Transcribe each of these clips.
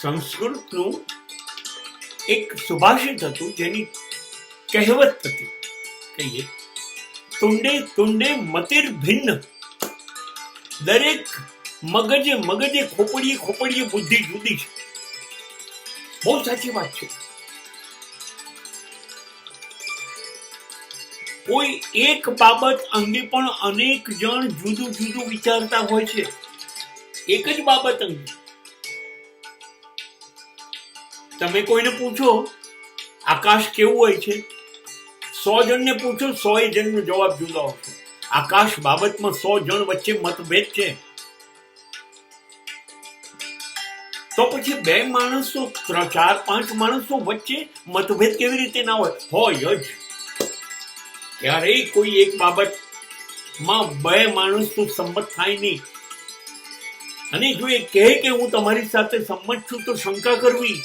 સંસ્કૃતનું એક સુભાષિત હતું જેની કહેવત હતી, કહીએ તુંડે તુંડે મતિર ભિન્ન, દરેક મગજે મગજે ખોપડીએ ખોપડીએ બુદ્ધિ જુદી છે. બહુ સાચી વાત છે. કોઈ એક બાબત અંગે પણ અનેક જણ જુદું જુદું વિચારતા હોય છે. એક જ બાબત અંગે તમે કોઈને પૂછો આકાશ કેવું હોય છે, 100 જણને પૂછો 100 જણનો જવાબ જુદો આવશે. આકાશ બાબતમાં 100 જણ વચ્ચે મતભેદ છે. તો પછી 2 માણસો 3, 4, 5 માણસો વચ્ચે મતભેદ કેવી રીતે ના હોય જ. ક્યારેય કોઈ એક બાબતમાં 2 માણસ તો સંમત થાય નહીં. અને જો એ કહે કે હું તમારી સાથે સંમત છું તો શંકા કરવી,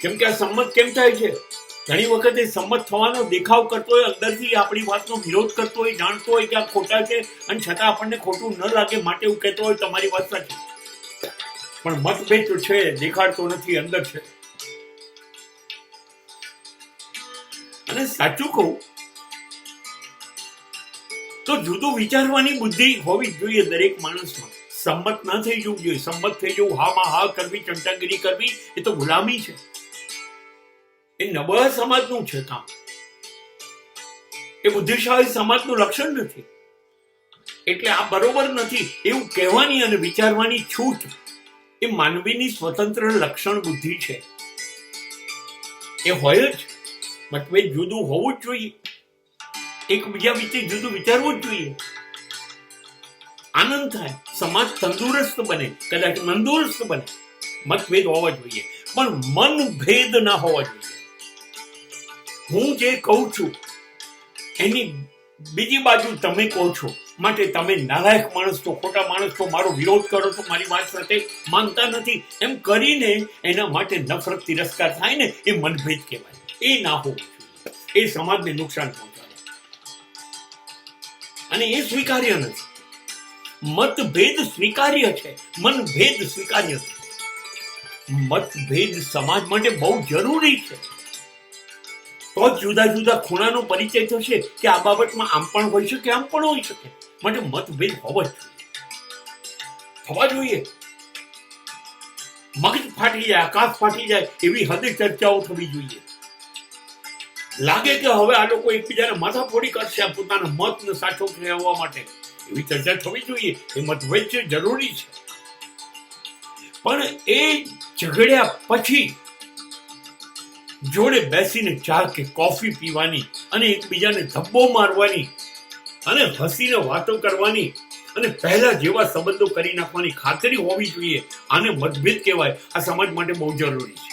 કેમ કે આ સંમત કેમ થાય છે? ઘણી વખત એ સંમત થવાનો દેખાવ કરતો હોય, અંદરથી આપણી વાતનો વિરોધ કરતો હોય, જાણતો હોય કે આ ખોટા છે અને છતાં આપણને ખોટું ન લાગે માટે એવું કહેતો હોય તમારી વાત સાચી, પણ મતભેદ તો છે, દેખાડતો નથી, અંદર છે. અને સાચું કહું તો જુદું વિચારવાની બુદ્ધિ હોવી જોઈએ દરેક માણસમાં. સંમત ના થઈ જવું જોઈએ. સંમત થઈ જવું, હામાં હા કરવી, ચમચાગીરી કરવી, એ તો ગુલામી છે. એ નબળા સમાજનું છે કામ. એ બુદ્ધિશાળી સમાજનું લક્ષણ નથી. એટલે આ બરોબર નથી એવું કહેવાની અને વિચારવાની છૂટ એ માનવીની સ્વતંત્ર લક્ષણ બુદ્ધિ છે. એ હોય જ. મતભેદ જુદું હોવું જ જોઈએ. એકબીજા વિશે જુદું વિચારવું જ જોઈએ. આનંદ થાય, સમાજ તંદુરસ્ત બને, કદાચ મંદુરસ્ત બને. મતભેદ હોવા જોઈએ, પણ મનભેદ ના હોવા જોઈએ. હું જે કહું છું એની બીજી બાજુ તમે કહો છો, માટે તમે નાલાયક માણસ છો, ખોટા માણસ છો, મારો વિરોધ કરો છો, મારી વાત સાથે માનતા નથી, એમ કરીને એના માટે નફરત તિરસ્કાર થાય ને, એ મનભેદ કહેવાય. એ ના હોવું જોઈએ. એ સમાજને નુકસાન પહોંચાડે અને એ સ્વીકાર્ય નથી. મતભેદ સ્વીકાર્ય છે, મનભેદ સ્વીકાર્ય નથી. મતભેદ સમાજ માટે બહુ જરૂરી છે. તો જુદા જુદા ખૂણાનો પરિચય થશે કે આ બાબતમાં આમ પણ હોઈ શકે, આમ પણ હોઈ શકે. માટે મતભેદ હોવા જ જોઈએ, થવા જોઈએ. મગજ ફાટી જાય, આકાશ ફાટી જાય એવી હદે ચર્ચાઓ થવી જોઈએ. લાગે કે હવે આ લોકો એકબીજાને માથાફોડી કરશે પોતાના મતને સાચો કહેવા માટે, એવી ચર્ચા થવી જોઈએ. એ મતભેદ છે, જરૂરી છે. પણ એ ઝઘડ્યા પછી જોડે બેસીને ચા કે કોફી પીવાની અને એકબીજાને ધબ્બો મારવાની અને હસીને વાતો કરવાની અને પહેલા જેવા સંબંધો કરી નાખવાની ખાતરી હોવી જોઈએ. આને મતભેદ કહેવાય. આ સમાજ માટે બહુ જરૂરી છે.